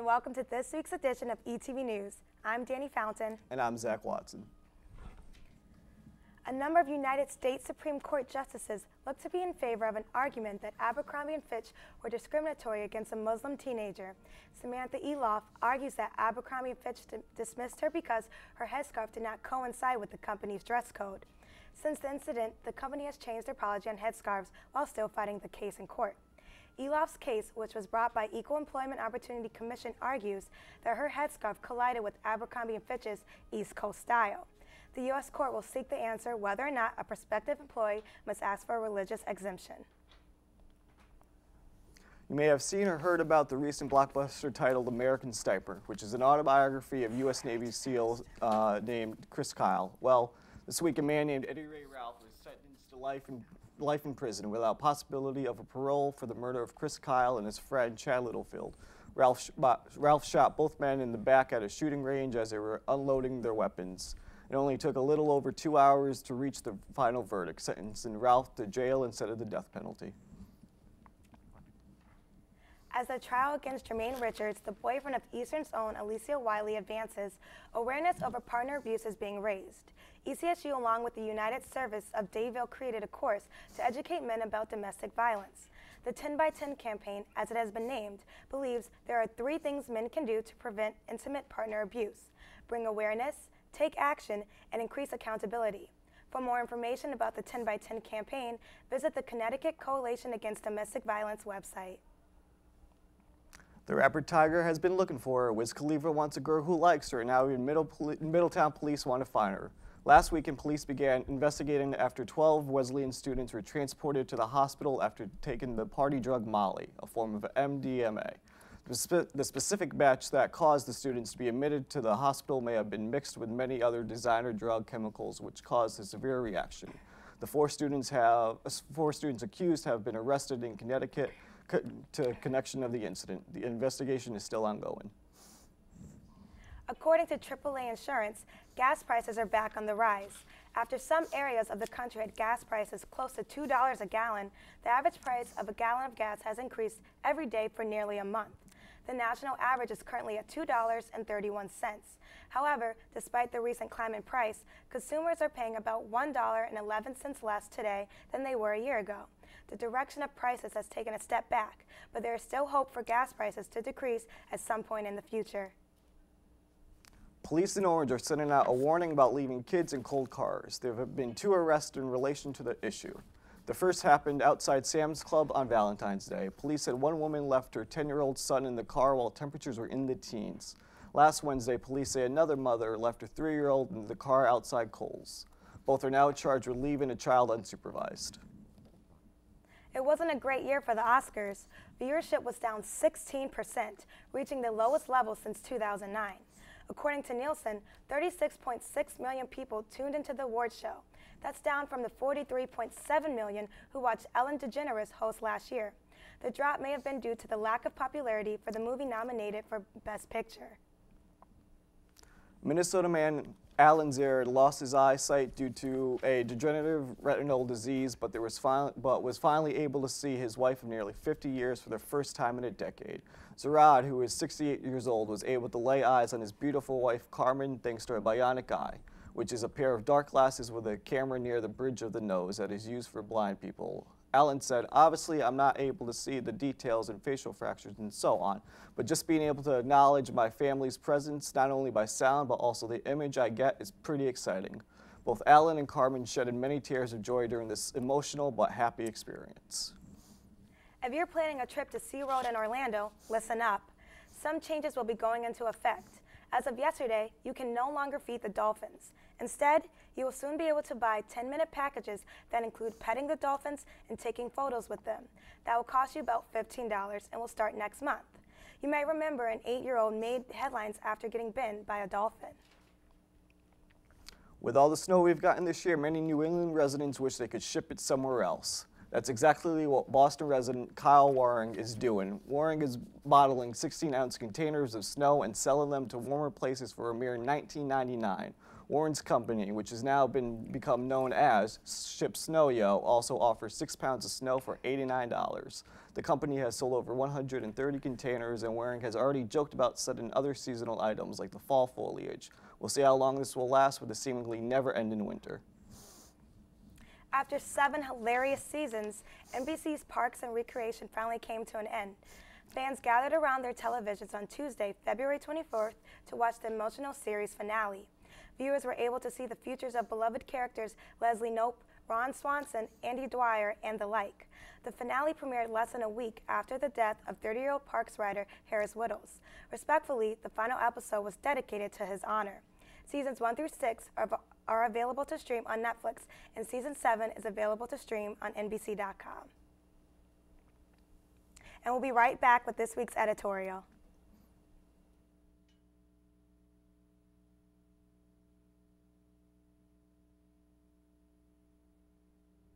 and welcome to this week's edition of ETV News. I'm Danny Fountain. And I'm Zach Watson. A number of United States Supreme Court justices look to be in favor of an argument that Abercrombie & Fitch were discriminatory against a Muslim teenager. Samantha Eloff argues that Abercrombie & Fitch dismissed her because her headscarf did not coincide with the company's dress code. Since the incident, the company has changed their policy on headscarves while still fighting the case in court. Eloff's case, which was brought by Equal Employment Opportunity Commission, argues that her headscarf collided with Abercrombie & Fitch's East Coast style. The U.S. court will seek the answer whether or not a prospective employee must ask for a religious exemption. You may have seen or heard about the recent blockbuster titled American Sniper, which is an autobiography of U.S. Navy SEAL named Chris Kyle. Well, this week a man named Eddie Ray Ralph was sentenced to life in prison without possibility of a parole for the murder of Chris Kyle and his friend Chad Littlefield. Ralph shot both men in the back at a shooting range as they were unloading their weapons. It only took a little over 2 hours to reach the final verdict, sentencing Ralph to jail instead of the death penalty. As the trial against Jermaine Richards, the boyfriend of Eastern's own Alicia Wiley, advances, awareness over partner abuse is being raised. ECSU, along with the United Service of Dayville, created a course to educate men about domestic violence. The 10 by 10 campaign, as it has been named, believes there are 3 things men can do to prevent intimate partner abuse: bring awareness, take action, and increase accountability. For more information about the 10 by 10 campaign, visit the Connecticut Coalition Against Domestic Violence website. The rapper Tiger has been looking for her. Wiz Khalifa wants a girl who likes her, and now even Middletown police want to find her. Last weekend, police began investigating after 12 Wesleyan students were transported to the hospital after taking the party drug Molly, a form of MDMA. The specific batch that caused the students to be admitted to the hospital may have been mixed with many other designer drug chemicals, which caused a severe reaction. The 4 students accused have been arrested in Connecticut to connection of the incident. The investigation is still ongoing. According to AAA Insurance, gas prices are back on the rise. After some areas of the country had gas prices close to $2 a gallon, the average price of a gallon of gas has increased every day for nearly a month. The national average is currently at $2.31. However, despite the recent climb in price, consumers are paying about $1.11 less today than they were a year ago. The direction of prices has taken a step back, but there is still hope for gas prices to decrease at some point in the future. Police in Orange are sending out a warning about leaving kids in cold cars. There have been 2 arrests in relation to the issue. The first happened outside Sam's Club on Valentine's Day. Police said one woman left her 10-year-old son in the car while temperatures were in the teens. Last Wednesday, police say another mother left her 3-year-old in the car outside Kohl's. Both are now charged with leaving a child unsupervised. It wasn't a great year for the Oscars. Viewership was down 16%, reaching the lowest level since 2009. According to Nielsen, 36.6 million people tuned into the awards show. That's down from the 43.7 million who watched Ellen DeGeneres host last year. The drop may have been due to the lack of popularity for the movie nominated for Best Picture. Minnesota man Alan Zared lost his eyesight due to a degenerative retinal disease, but was finally able to see his wife of nearly 50 years for the first time in a decade. Zarad, who is 68 years old, was able to lay eyes on his beautiful wife Carmen thanks to a bionic eye, which is a pair of dark glasses with a camera near the bridge of the nose that is used for blind people. Alan said, "Obviously, I'm not able to see the details and facial fractures and so on, but just being able to acknowledge my family's presence, not only by sound, but also the image I get, is pretty exciting." Both Alan and Carmen shedded many tears of joy during this emotional but happy experience. If you're planning a trip to SeaWorld in Orlando, listen up. Some changes will be going into effect. As of yesterday, you can no longer feed the dolphins. Instead, you will soon be able to buy 10-minute packages that include petting the dolphins and taking photos with them. That will cost you about $15 and will start next month. You may remember an 8-year-old made headlines after getting bitten by a dolphin. With all the snow we've gotten this year, many New England residents wish they could ship it somewhere else. That's exactly what Boston resident Kyle Waring is doing. Waring is bottling 16-ounce containers of snow and selling them to warmer places for a mere $19.99. Waring's company, which has now become known as Ship Snow Yo, also offers 6 pounds of snow for $89. The company has sold over 130 containers, and Waring has already joked about setting other seasonal items like the fall foliage. We'll see how long this will last with the seemingly never-ending winter. After 7 hilarious seasons, NBC's Parks and Recreation finally came to an end. Fans gathered around their televisions on Tuesday, February 24th, to watch the emotional series finale. Viewers were able to see the futures of beloved characters Leslie Knope, Ron Swanson, Andy Dwyer, and the like. The finale premiered less than a week after the death of 30-year-old Parks writer Harris Whittles. Respectfully, the final episode was dedicated to his honor. Seasons 1 through 6 are available to stream on Netflix, and Season 7 is available to stream on NBC.com. And we'll be right back with this week's editorial.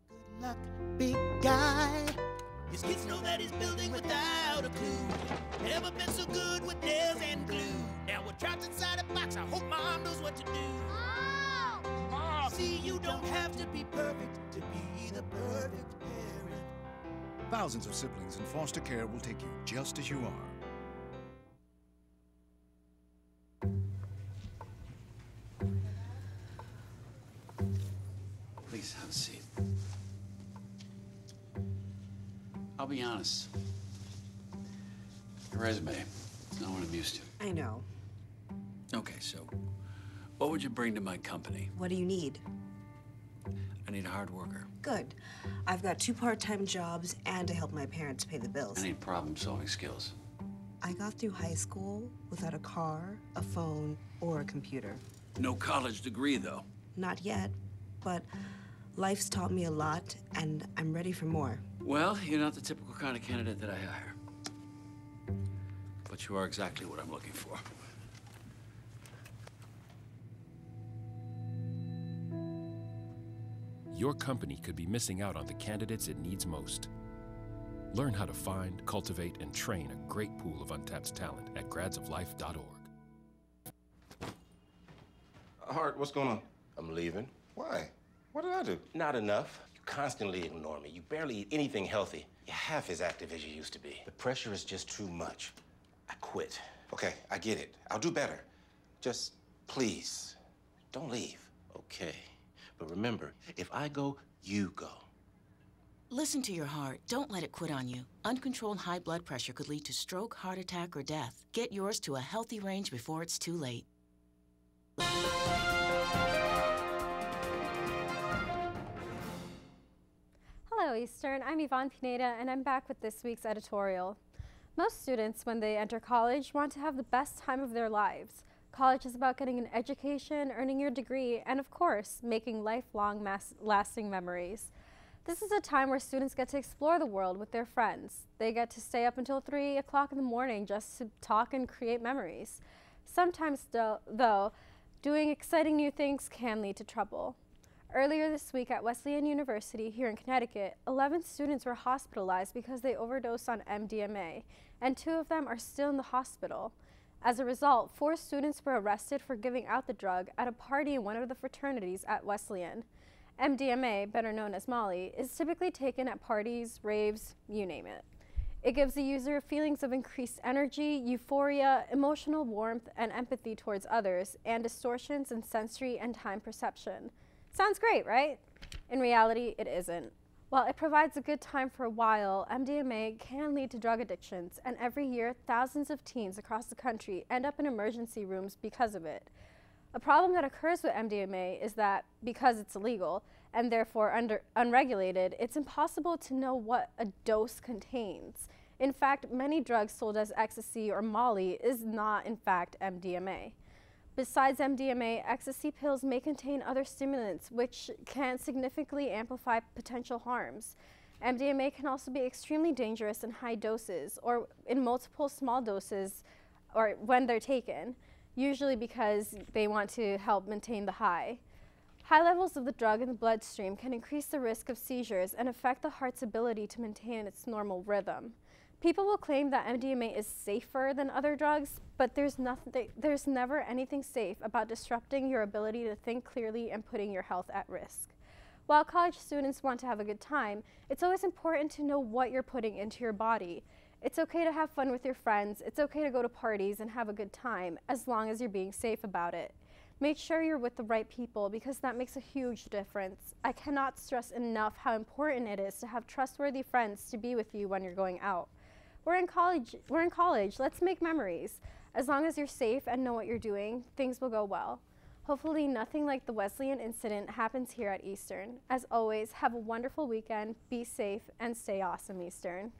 Good luck, big guy. His kids know that he's building without a clue. Never been so good with nails and glue. Now we're trapped inside a box. I hope Mom knows what to do. Mom! See, you don't have to be perfect to be the perfect parent. Thousands of siblings in foster care will take you just as you are. Please have a seat. I'll be honest. Your resume is not what I'm used to. I know. Okay, so what would you bring to my company? What do you need? I need a hard worker. Good. I've got 2 part-time jobs and to help my parents pay the bills. I need problem-solving skills. I got through high school without a car, a phone, or a computer. No college degree, though. Not yet, but life's taught me a lot, and I'm ready for more. Well, you're not the typical kind of candidate that I hire. But you are exactly what I'm looking for. Your company could be missing out on the candidates it needs most. Learn how to find, cultivate, and train a great pool of untapped talent at gradsoflife.org. Hart, what's going on? I'm leaving. Why? What did I do? Not enough. You constantly ignore me. You barely eat anything healthy. You're half as active as you used to be. The pressure is just too much. I quit. Okay, I get it. I'll do better. Just please, don't leave. Okay. But remember, if I go, you go. Listen to your heart. Don't let it quit on you. Uncontrolled high blood pressure could lead to stroke, heart attack, or death. Get yours to a healthy range before it's too late. Hello, Eastern. I'm Yvonne Pineda, and I'm back with this week's editorial. Most students, when they enter college, want to have the best time of their lives. College is about getting an education, earning your degree, and of course, making lifelong, lasting memories. This is a time where students get to explore the world with their friends. They get to stay up until 3 o'clock in the morning just to talk and create memories. Sometimes, though, doing exciting new things can lead to trouble. Earlier this week at Wesleyan University here in Connecticut, 11 students were hospitalized because they overdosed on MDMA, and 2 of them are still in the hospital. As a result, 4 students were arrested for giving out the drug at a party in one of the fraternities at Wesleyan. MDMA, better known as Molly, is typically taken at parties, raves, you name it. It gives the user feelings of increased energy, euphoria, emotional warmth, and empathy towards others, and distortions in sensory and time perception. Sounds great, right? In reality, it isn't. While it provides a good time for a while, MDMA can lead to drug addictions, and every year, thousands of teens across the country end up in emergency rooms because of it. A problem that occurs with MDMA is that, because it's illegal, and therefore unregulated, it's impossible to know what a dose contains. In fact, many drugs sold as ecstasy or Molly is not, in fact, MDMA. Besides MDMA, ecstasy pills may contain other stimulants which can significantly amplify potential harms. MDMA can also be extremely dangerous in high doses or in multiple small doses or when they're taken, usually because they want to help maintain the high. High levels of the drug in the bloodstream can increase the risk of seizures and affect the heart's ability to maintain its normal rhythm. People will claim that MDMA is safer than other drugs, but there's never anything safe about disrupting your ability to think clearly and putting your health at risk. While college students want to have a good time, it's always important to know what you're putting into your body. It's okay to have fun with your friends, it's okay to go to parties and have a good time, as long as you're being safe about it. Make sure you're with the right people because that makes a huge difference. I cannot stress enough how important it is to have trustworthy friends to be with you when you're going out. We're in college, let's make memories. As long as you're safe and know what you're doing, things will go well. Hopefully nothing like the Wesleyan incident happens here at Eastern. As always, have a wonderful weekend, be safe, and stay awesome, Eastern.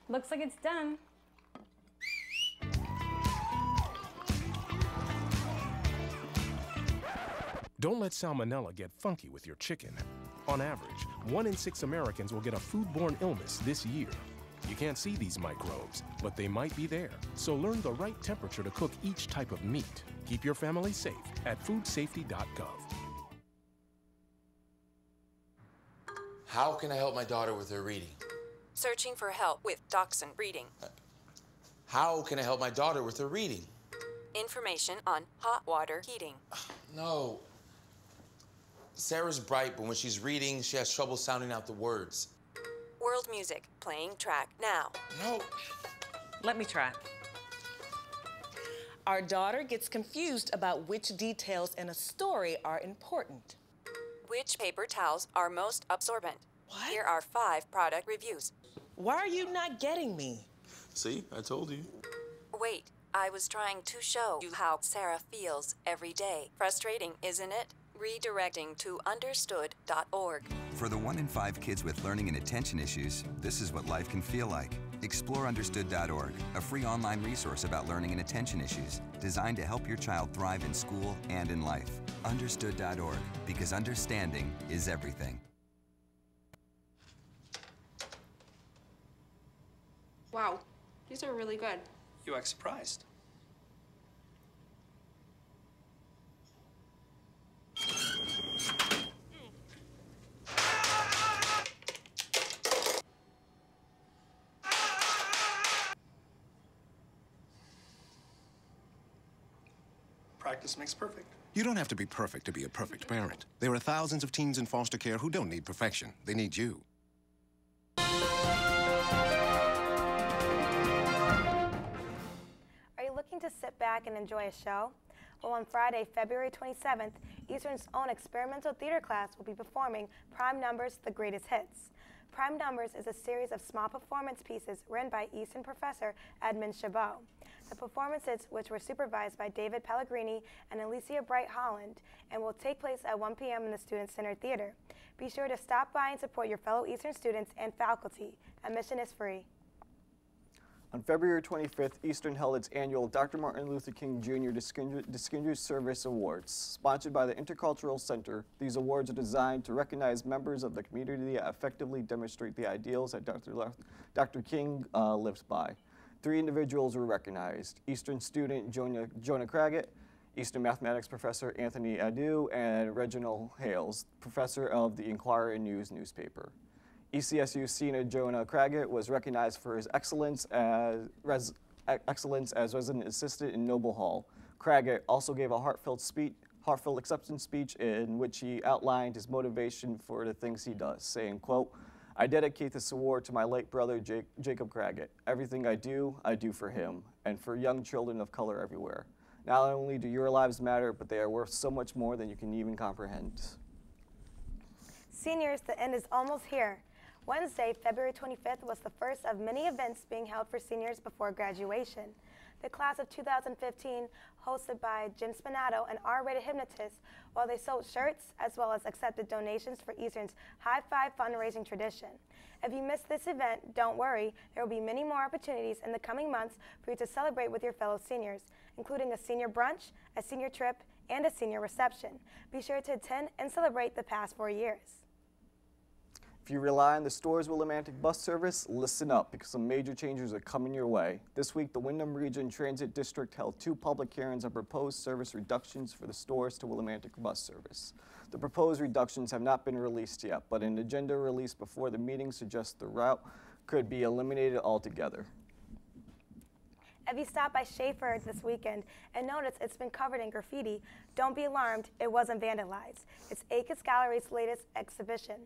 Looks like it's done. Don't let salmonella get funky with your chicken. On average, 1 in 6 Americans will get a foodborne illness this year. You can't see these microbes, but they might be there. So learn the right temperature to cook each type of meat. Keep your family safe at foodsafety.gov. How can I help my daughter with her reading? Searching for help with Dachshund Reading. How can I help my daughter with her reading? Information on hot water heating. No. Sarah's bright, but when she's reading, she has trouble sounding out the words. World music, playing track now. No. Let me try. Our daughter gets confused about which details in a story are important. Which paper towels are most absorbent? What? Here are 5 product reviews. Why are you not getting me? See, I told you. Wait, I was trying to show you how Sarah feels every day. Frustrating, isn't it? Redirecting to understood.org. For the 1 in 5 kids with learning and attention issues, this is what life can feel like. Explore understood.org, a free online resource about learning and attention issues, designed to help your child thrive in school and in life. Understood.org, because understanding is everything. Wow, these are really good. You act surprised. Practice makes perfect. You don't have to be perfect to be a perfect parent. There are thousands of teens in foster care who don't need perfection. They need you. Are you looking to sit back and enjoy a show? Well, on Friday, February 27th, Eastern's own experimental theater class will be performing Prime Numbers, The Greatest Hits. Prime Numbers is a series of small performance pieces written by Eastern professor Edmund Chabot. The performances, which were supervised by David Pellegrini and Alicia Bright Holland, and will take place at 1 p.m. in the Student Center Theater. Be sure to stop by and support your fellow Eastern students and faculty. Admission is free. On February 25th, Eastern held its annual Dr. Martin Luther King Jr. Distinguished Service Awards. Sponsored by the Intercultural Center, these awards are designed to recognize members of the community that effectively demonstrate the ideals that Dr. King lived by. 3 individuals were recognized: Eastern student Jonah Craggett, Eastern mathematics professor Anthony Adu, and Reginald Hales, professor of the Inquirer and News newspaper. ECSU senior Jonah Craggett was recognized for his excellence as resident assistant in Noble Hall. Craggett also gave a heartfelt acceptance speech in which he outlined his motivation for the things he does, saying, quote, "I dedicate this award to my late brother, Jacob Craggett. Everything I do for him and for young children of color everywhere. Not only do your lives matter, but they are worth so much more than you can even comprehend." Seniors, the end is almost here. Wednesday, February 25th was the first of many events being held for seniors before graduation. The class of 2015, hosted by Jim Spinato, an R-rated hypnotist, while they sold shirts as well as accepted donations for Eastern's High Five fundraising tradition. If you missed this event, don't worry. There will be many more opportunities in the coming months for you to celebrate with your fellow seniors, including a senior brunch, a senior trip, and a senior reception. Be sure to attend and celebrate the past 4 years. If you rely on the store's Willimantic bus service, listen up because some major changes are coming your way. This week, the Windham Region Transit District held 2 public hearings on proposed service reductions for the store's to Willimantic bus service. The proposed reductions have not been released yet, but an agenda released before the meeting suggests the route could be eliminated altogether. If you stop by Schaefer this weekend and notice it's been covered in graffiti, don't be alarmed, it wasn't vandalized. It's Akis Gallery's latest exhibition.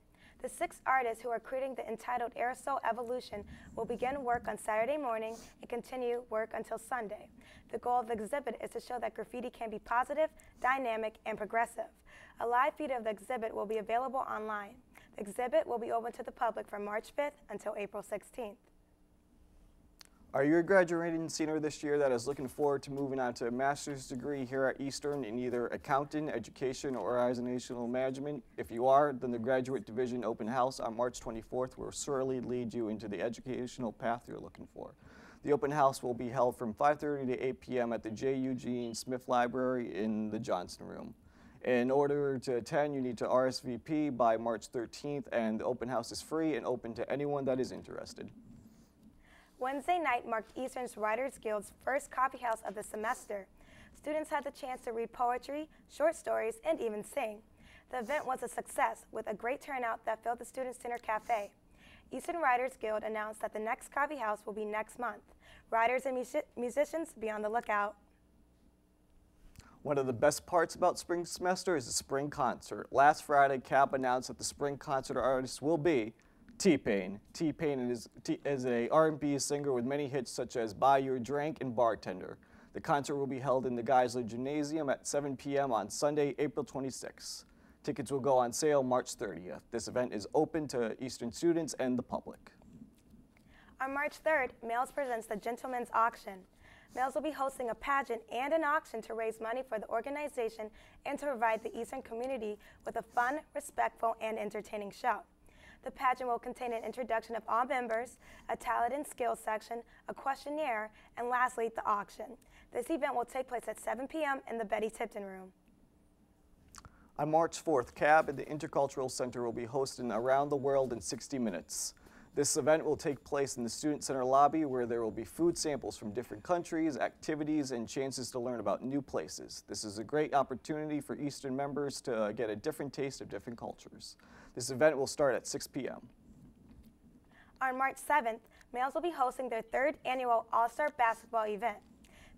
The 6 artists who are creating the entitled Aerosol Evolution will begin work on Saturday morning and continue work until Sunday. The goal of the exhibit is to show that graffiti can be positive, dynamic, and progressive. A live feed of the exhibit will be available online. The exhibit will be open to the public from March 5th until April 16th. Are you a graduating senior this year that is looking forward to moving on to a master's degree here at Eastern in either accounting, education, or organizational management? If you are, then the Graduate Division Open House on March 24th will surely lead you into the educational path you're looking for. The open house will be held from 5:30 to 8 p.m. at the J. Eugene Smith Library in the Johnson Room. In order to attend, you need to RSVP by March 13th, and the open house is free and open to anyone that is interested. Wednesday night marked Eastern's Writers Guild's first coffee house of the semester. Students had the chance to read poetry, short stories, and even sing. The event was a success with a great turnout that filled the Students' Dinner Cafe. Eastern Writers Guild announced that the next coffee house will be next month. Writers and musicians, be on the lookout. One of the best parts about spring semester is the spring concert. Last Friday, CAP announced that the spring concert artist will be T-Pain. T-Pain is a R&B singer with many hits such as Buy Your Drink and Bartender. The concert will be held in the Geisler Gymnasium at 7 p.m. on Sunday, April 26th. Tickets will go on sale March 30th. This event is open to Eastern students and the public. On March 3rd, Males presents the Gentleman's Auction. Males will be hosting a pageant and an auction to raise money for the organization and to provide the Eastern community with a fun, respectful, and entertaining show. The pageant will contain an introduction of all members, a talent and skills section, a questionnaire, and lastly, the auction. This event will take place at 7 p.m. in the Betty Tipton Room. On March 4th, CAB at the Intercultural Center will be hosting Around the World in 60 Minutes. This event will take place in the Student Center lobby where there will be food samples from different countries, activities, and chances to learn about new places. This is a great opportunity for Eastern members to get a different taste of different cultures. This event will start at 6 p.m. On March 7th, Males will be hosting their 3rd annual All-Star Basketball event.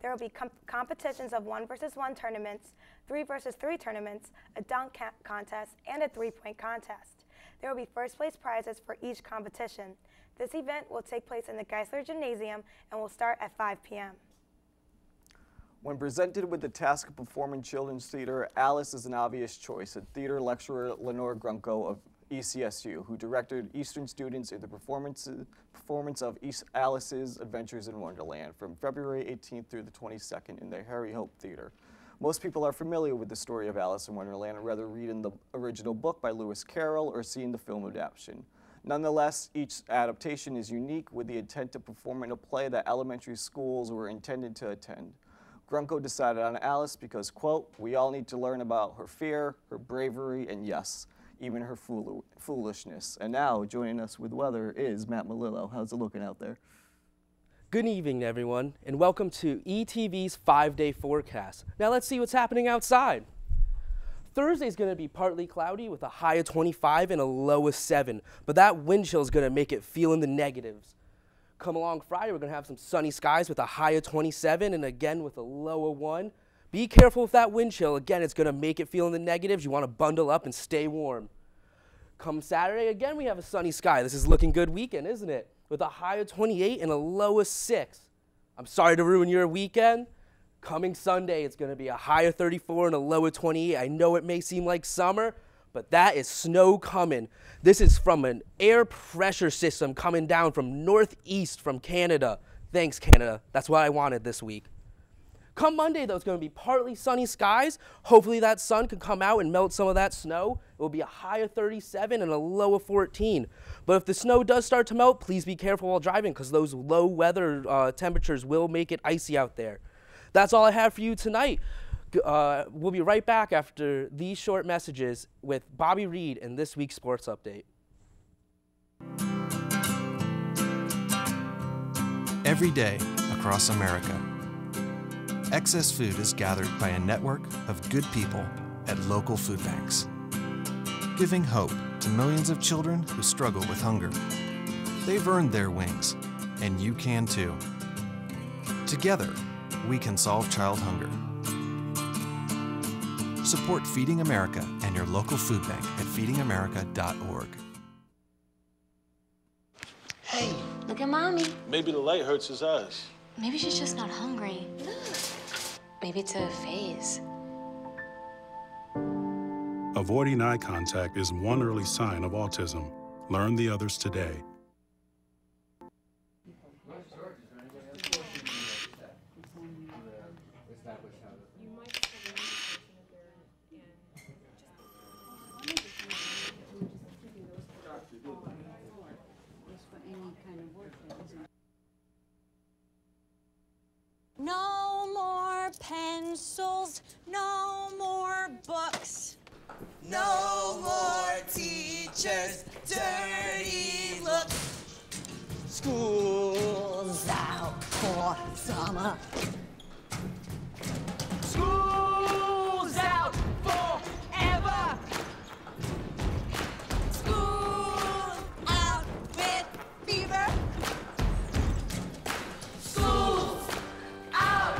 There will be competitions of 1-versus-1 tournaments, 3-versus-3 tournaments, a dunk contest, and a 3-point contest. There will be first-place prizes for each competition. This event will take place in the Geisler Gymnasium and will start at 5 p.m. When presented with the task of performing children's theater, Alice is an obvious choice, said theater lecturer Lenore Grunko of ECSU, who directed Eastern students in the performance of Alice's Adventures in Wonderland from February 18th through the 22nd in the Harry Hope Theater. Most people are familiar with the story of Alice in Wonderland and rather reading the original book by Lewis Carroll or seeing the film adaptation. Nonetheless, each adaptation is unique with the intent to perform in a play that elementary schools were intended to attend. Grunko decided on Alice because, quote, we all need to learn about her fear, her bravery, and yes, even her foolishness. And now, joining us with weather is Matt Malillo. How's it looking out there? Good evening, everyone, and welcome to ETV's 5-day forecast. Now let's see what's happening outside. Thursday's going to be partly cloudy with a high of 25 and a low of 7, but that wind chill is going to make it feel in the negatives. Come along Friday, we're going to have some sunny skies with a high of 27 and again with a low of 1. Be careful with that wind chill. Again, it's going to make it feel in the negatives. You want to bundle up and stay warm. Come Saturday, again, we have a sunny sky. This is looking good weekend, isn't it? With a high of 28 and a low of 6. I'm sorry to ruin your weekend. Coming Sunday, it's going to be a high of 34 and a low of 28. I know it may seem like summer, but that is snow coming. This is from an air pressure system coming down from northeast from Canada. Thanks, Canada. That's what I wanted this week. Come Monday, though, it's going to be partly sunny skies. Hopefully that sun can come out and melt some of that snow. It will be a high of 37 and a low of 14. But if the snow does start to melt, please be careful while driving because those low weather temperatures will make it icy out there. That's all I have for you tonight. We'll be right back after these short messages with Bobby Reed in this week's sports update. every day across America. Excess food is gathered by a network of good people at local food banks, giving hope to millions of children who struggle with hunger. They've earned their wings, and you can too. Together, we can solve child hunger. Support Feeding America and your local food bank at feedingamerica.org. Hey, look at Mommy. Maybe the light hurts his eyes. Maybe she's just not hungry. Maybe it's a phase. Avoiding eye contact is one early sign of autism. Learn the others today. No more pencils, no more books. No more teachers, dirty looks. School's out for summer. School's out forever. School's out with fever. School's out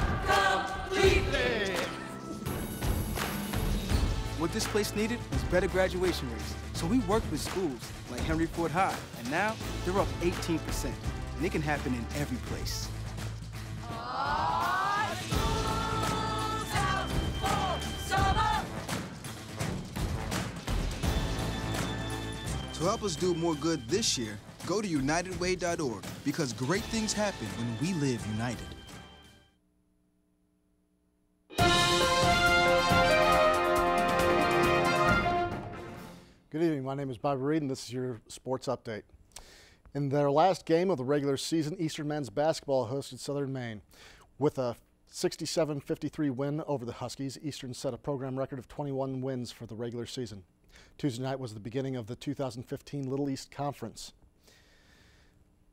completely. What this place needed was better graduation rates. So we worked with schools like Henry Ford High, and now they're up 18%. And it can happen in every place. To help us do more good this year, go to unitedway.org, because great things happen when we live united. Good evening, my name is Bobby Reed and this is your sports update. In their last game of the regular season, Eastern men's basketball hosted Southern Maine. With a 67-53 win over the Huskies, Eastern set a program record of 21 wins for the regular season. Tuesday night was the beginning of the 2015 Little East Conference.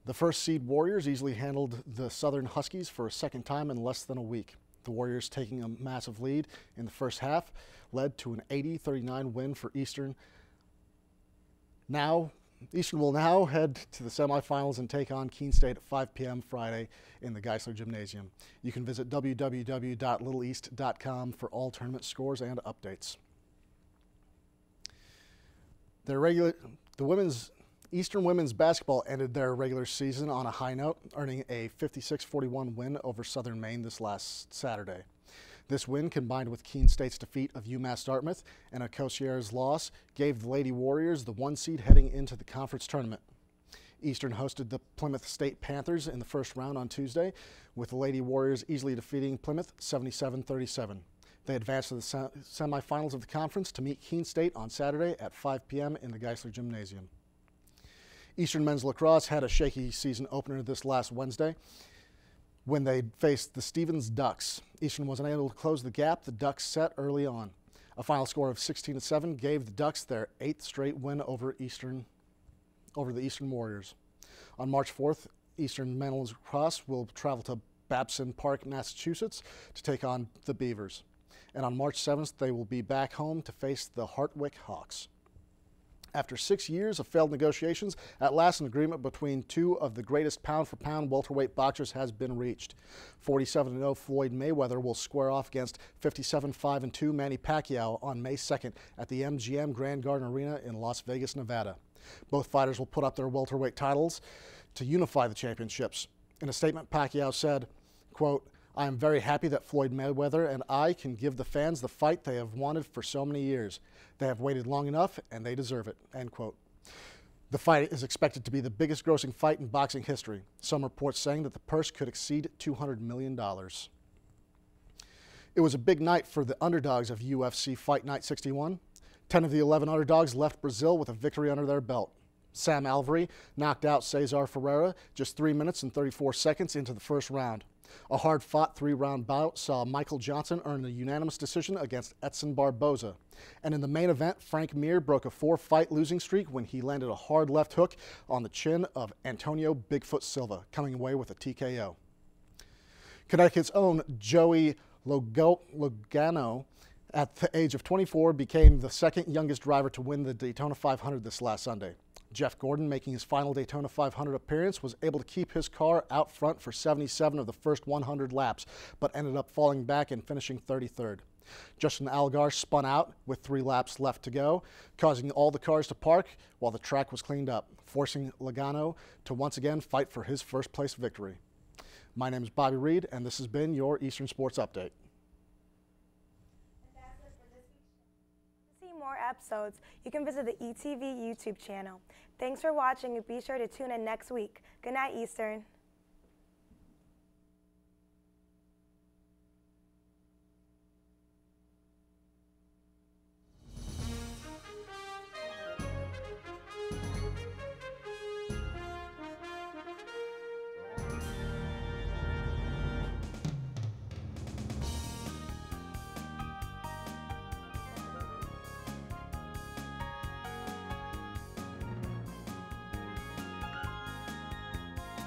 The first seed Warriors easily handled the Southern Huskies for a second time in less than a week. The Warriors, taking a massive lead in the first half, led to an 80-39 win for Eastern. Eastern will now head to the semifinals and take on Keene State at 5 p.m. Friday in the Geisler Gymnasium. You can visit www.littleeast.com for all tournament scores and updates. Eastern women's basketball ended their regular season on a high note, earning a 56-41 win over Southern Maine this last Saturday. This win, combined with Keene State's defeat of UMass Dartmouth and Ecosier's loss, gave the Lady Warriors the 1 seed heading into the conference tournament. Eastern hosted the Plymouth State Panthers in the first round on Tuesday, with the Lady Warriors easily defeating Plymouth 77-37. They advanced to the semifinals of the conference to meet Keene State on Saturday at 5 p.m. in the Geisler Gymnasium. Eastern men's lacrosse had a shaky season opener this last Wednesday when they faced the Stevens Ducks. Eastern was unable to close the gap the Ducks set early on. A final score of 16-7 gave the Ducks their 8th straight win over the Eastern Warriors. On March 4th, Eastern men's lacrosse will travel to Babson Park, Massachusetts to take on the Beavers. And on March 7th, they will be back home to face the Hartwick Hawks. After 6 years of failed negotiations, at last an agreement between two of the greatest pound-for-pound welterweight boxers has been reached. 47-0 Floyd Mayweather will square off against 57-5-2 Manny Pacquiao on May 2nd at the MGM Grand Garden Arena in Las Vegas, Nevada. Both fighters will put up their welterweight titles to unify the championships. In a statement, Pacquiao said, quote, "I am very happy that Floyd Mayweather and I can give the fans the fight they have wanted for so many years. They have waited long enough, and they deserve it," end quote. The fight is expected to be the biggest grossing fight in boxing history. Some reports saying that the purse could exceed $200 million. It was a big night for the underdogs of UFC Fight Night 61. 10 of the 11 underdogs left Brazil with a victory under their belt. Sam Alvare knocked out Cesar Ferreira just 3 minutes and 34 seconds into the first round. A hard-fought 3-round bout saw Michael Johnson earn a unanimous decision against Edson Barboza. And in the main event, Frank Mir broke a 4-fight losing streak when he landed a hard left hook on the chin of Antonio Bigfoot Silva, coming away with a TKO. Connecticut's own Joey Logano, at the age of 24, became the second youngest driver to win the Daytona 500 this last Sunday. Jeff Gordon, making his final Daytona 500 appearance, was able to keep his car out front for 77 of the first 100 laps, but ended up falling back and finishing 33rd. Justin Allgaier spun out with 3 laps left to go, causing all the cars to park while the track was cleaned up, forcing Logano to once again fight for his first place victory. My name is Bobby Reed, and this has been your Eastern Sports Update. To see more episodes, you can visit the ETV YouTube channel. Thanks for watching, and be sure to tune in next week. Good night, Eastern.